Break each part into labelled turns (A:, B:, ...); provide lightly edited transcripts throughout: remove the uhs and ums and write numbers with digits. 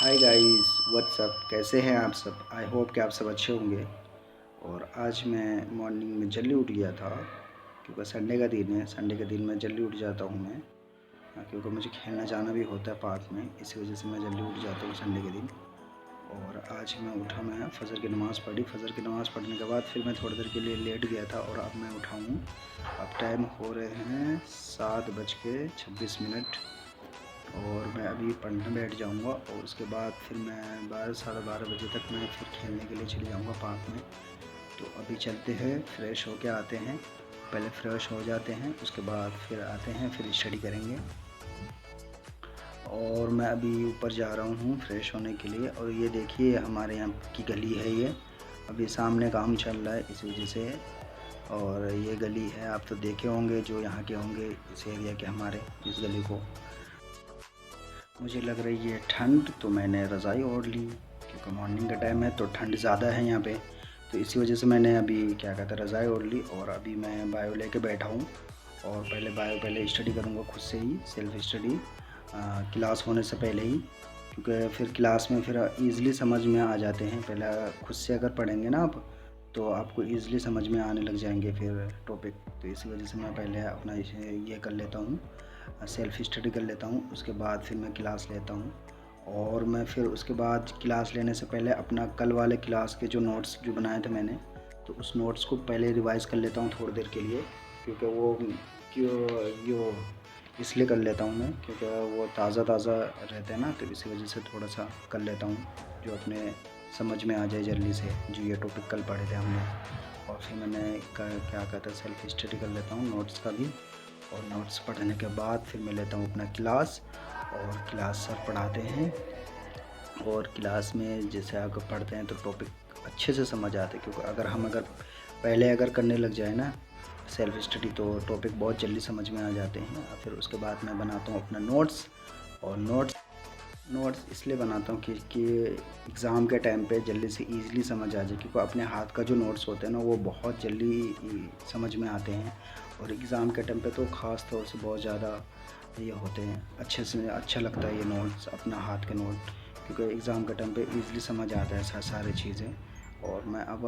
A: Hi guys, WhatsApp, कैसे हैं आप सब। आई होप कि आप सब अच्छे होंगे। और आज मैं मॉर्निंग में जल्दी उठ गया था क्योंकि संडे का दिन है। संडे के दिन मैं जल्दी उठ जाता हूँ मैं, क्योंकि मुझे खेलना जाना भी होता है पार्क में। इसी वजह से मैं जल्दी उठ जाता हूँ संडे के दिन। और आज मैं उठा, मैं फजर की नमाज़ पढ़ी। फजर की नमाज़ पढ़ने के बाद फिर मैं थोड़ी देर के लिए लेट गया था और अब मैं उठा हूँ। अब टाइम हो रहे हैं 7:26। और मैं अभी पढ़ने बैठ जाऊंगा और उसके बाद फिर मैं 12 साढ़े 12 बजे तक मैं फिर खेलने के लिए चले जाऊंगा पार्क में। तो अभी चलते हैं, फ्रेश होके आते हैं। पहले फ्रेश हो जाते हैं, उसके बाद फिर आते हैं, फिर स्टडी करेंगे। और मैं अभी ऊपर जा रहा हूँ फ्रेश होने के लिए। और ये देखिए हमारे यहाँ की गली है ये। अभी सामने काम चल रहा है इस वजह से। और ये गली है, आप तो देखे होंगे जो यहाँ के होंगे इस एरिया के, हमारे इस गली को। मुझे लग रही है ठंड, तो मैंने रज़ाई ओढ़ ली क्योंकि मॉर्निंग का टाइम है तो ठंड ज़्यादा है यहाँ पे। तो इसी वजह से मैंने अभी क्या कहते हैं रज़ाई ओढ़ ली। और अभी मैं बायो लेके बैठा हूँ। और पहले स्टडी करूँगा खुद से ही, सेल्फ स्टडी, क्लास होने से पहले ही। क्योंकि फिर क्लास में फिर ईज़िली समझ में आ जाते हैं। पहले खुद से अगर पढ़ेंगे ना आप, तो आपको ईज़िली समझ में आने लग जाएंगे फिर टॉपिक। तो इसी वजह से मैं पहले अपना ये कर लेता हूँ, सेल्फ स्टडी कर लेता हूँ। उसके बाद फिर मैं क्लास लेता हूँ। और मैं फिर उसके बाद क्लास लेने से पहले अपना कल वाले क्लास के जो नोट्स जो बनाए थे मैंने, तो उस नोट्स को पहले रिवाइज़ कर लेता हूँ थोड़ी देर के लिए। क्योंकि वो यो इसलिए कर लेता हूँ मैं, क्योंकि वो ताज़ा ताज़ा रहते हैं ना, तो इसी वजह से थोड़ा सा कर लेता हूँ जो अपने समझ में आ जाए जल्दी से, जो ये टॉपिक कल पढ़े थे हमने। और फिर मैंने क्या कहते हैं सेल्फ स्टडी कर लेता हूँ नोट्स का भी। और नोट्स पढ़ने के बाद फिर मैं लेता हूँ अपना क्लास। और क्लास सर पढ़ाते हैं। और क्लास में जैसे अगर पढ़ते हैं तो टॉपिक अच्छे से समझ आते हैं। क्योंकि अगर पहले करने लग जाए ना सेल्फ स्टडी, तो टॉपिक बहुत जल्दी समझ में आ जाते हैं। और फिर उसके बाद मैं बनाता हूँ अपना नोट्स। और नोट्स इसलिए बनाता हूँ कि एग्ज़ाम के टाइम पे जल्दी से ईज़िली समझ आ जाए। क्योंकि अपने हाथ का जो नोट्स होते हैं ना, वो बहुत जल्दी समझ में आते हैं। और एग्ज़ाम के टाइम पे तो ख़ास तौर से बहुत ज़्यादा ये होते हैं, अच्छे से अच्छा लगता है ये नोट्स, अपना हाथ के नोट। क्योंकि एग्ज़ाम के टाइम पे ईज़िली समझ आता है सारी चीज़ें। और मैं अब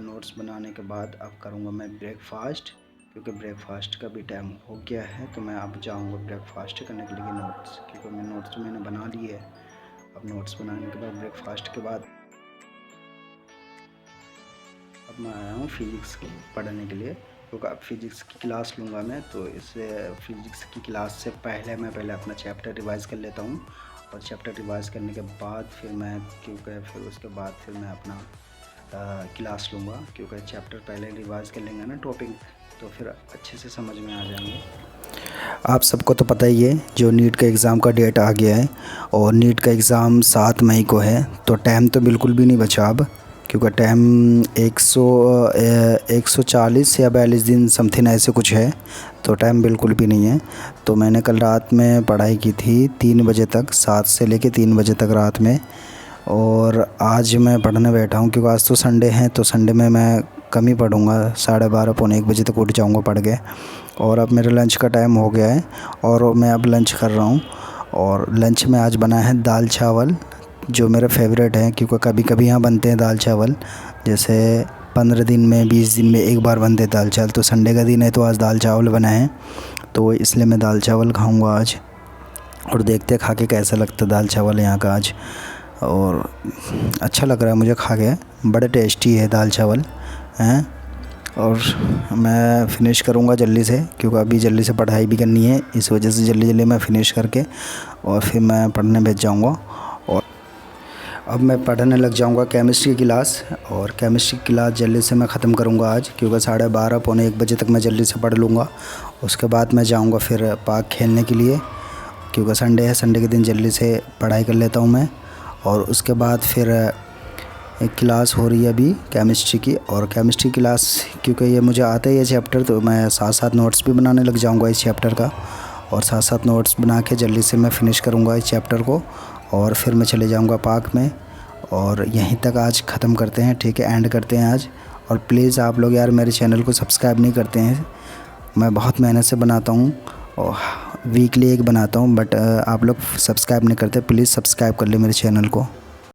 A: नोट्स बनाने के बाद अब करूँगा मैं ब्रेकफ़ास्ट। क्योंकि ब्रेकफ़ास्ट का भी टाइम हो गया है, तो मैं अब जाऊँगा ब्रेकफ़ास्ट करने के लिए नोट्स। क्योंकि मैं नोट्स तो मैंने बना लिए है। अब नोट्स बनाने के बाद ब्रेकफ़ास्ट के बाद अब मैं आया हूँ फ़िज़िक्स पढ़ने के लिए। क्योंकि अब फ़िज़िक्स की क्लास लूँगा मैं, तो इससे फ़िज़िक्स की क्लास से पहले मैं अपना चैप्टर रिवाइज़ कर लेता हूँ। और चैप्टर रिवाइज़ करने के बाद फिर मैं फिर उसके बाद फिर मैं अपना क्लास लूँगा। क्योंकि चैप्टर पहले रिवाइज़ कर लेंगे ना टॉपिक, तो फिर अच्छे से समझ में आ जाएंगे। आप सबको तो पता ही है जो नीट का एग्ज़ाम का डेट आ गया है। और नीट का एग्ज़ाम 7 मई को है, तो टाइम तो बिल्कुल भी नहीं बचा अब। क्योंकि टाइम 140 या 42 दिन समथिंग ऐसे कुछ है, तो टाइम बिल्कुल भी नहीं है। तो मैंने कल रात में पढ़ाई की थी 3 बजे तक, 7 से लेके 3 बजे तक रात में। और आज मैं पढ़ने बैठा हूँ क्योंकि आज तो संडे है, तो संडे में मैं कम ही पढ़ूँगा, 12:30 पौने 1 बजे तक उठ जाऊँगा पढ़ के। और अब मेरे लंच का टाइम हो गया है और मैं अब लंच कर रहा हूँ। और लंच में आज बना है दाल चावल, जो मेरा फेवरेट है। क्योंकि कभी कभी यहाँ बनते हैं दाल चावल, जैसे 15 दिन में 20 दिन में एक बार बनते हैं दाल चावल। तो संडे का दिन है तो आज दाल चावल बना है, तो इसलिए मैं दाल चावल खाऊँगा आज। और देखते खा के कैसा लगता है दाल चावल यहाँ का आज। और अच्छा लग रहा है मुझे खा के, बड़े टेस्टी है दाल चावल हैं। और मैं फ़िनिश करूँगा जल्दी से, क्योंकि अभी जल्दी से पढ़ाई भी करनी है। इस वजह से जल्दी जल्दी मैं फ़िनिश करके और फिर मैं पढ़ने बैठ जाऊँगा। और अब मैं पढ़ने लग जाऊँगा केमिस्ट्री की क्लास। और केमिस्ट्री की क्लास जल्दी से मैं ख़त्म करूँगा आज, क्योंकि 12:30 पौने 1 बजे तक मैं जल्दी से पढ़ लूँगा। उसके बाद मैं जाऊँगा फिर पार्क खेलने के लिए, क्योंकि संडे है। संडे के दिन जल्दी से पढ़ाई कर लेता हूँ मैं। और उसके बाद फिर एक क्लास हो रही है अभी केमिस्ट्री की। और केमिस्ट्री क्लास क्योंकि ये मुझे आता है ये चैप्टर, तो मैं साथ साथ नोट्स भी बनाने लग जाऊंगा इस चैप्टर का। और साथ साथ नोट्स बना के जल्दी से मैं फ़िनिश करूंगा इस चैप्टर को। और फिर मैं चले जाऊंगा पार्क में। और यहीं तक आज ख़त्म करते हैं, ठीक है, एंड करते हैं आज। और प्लीज़ आप लोग यार मेरे चैनल को सब्सक्राइब नहीं करते हैं, मैं बहुत मेहनत से बनाता हूँ। और वीकली एक बनाता हूँ, बट आप लोग सब्सक्राइब नहीं करते, प्लीज़ सब्सक्राइब कर ले मेरे चैनल को।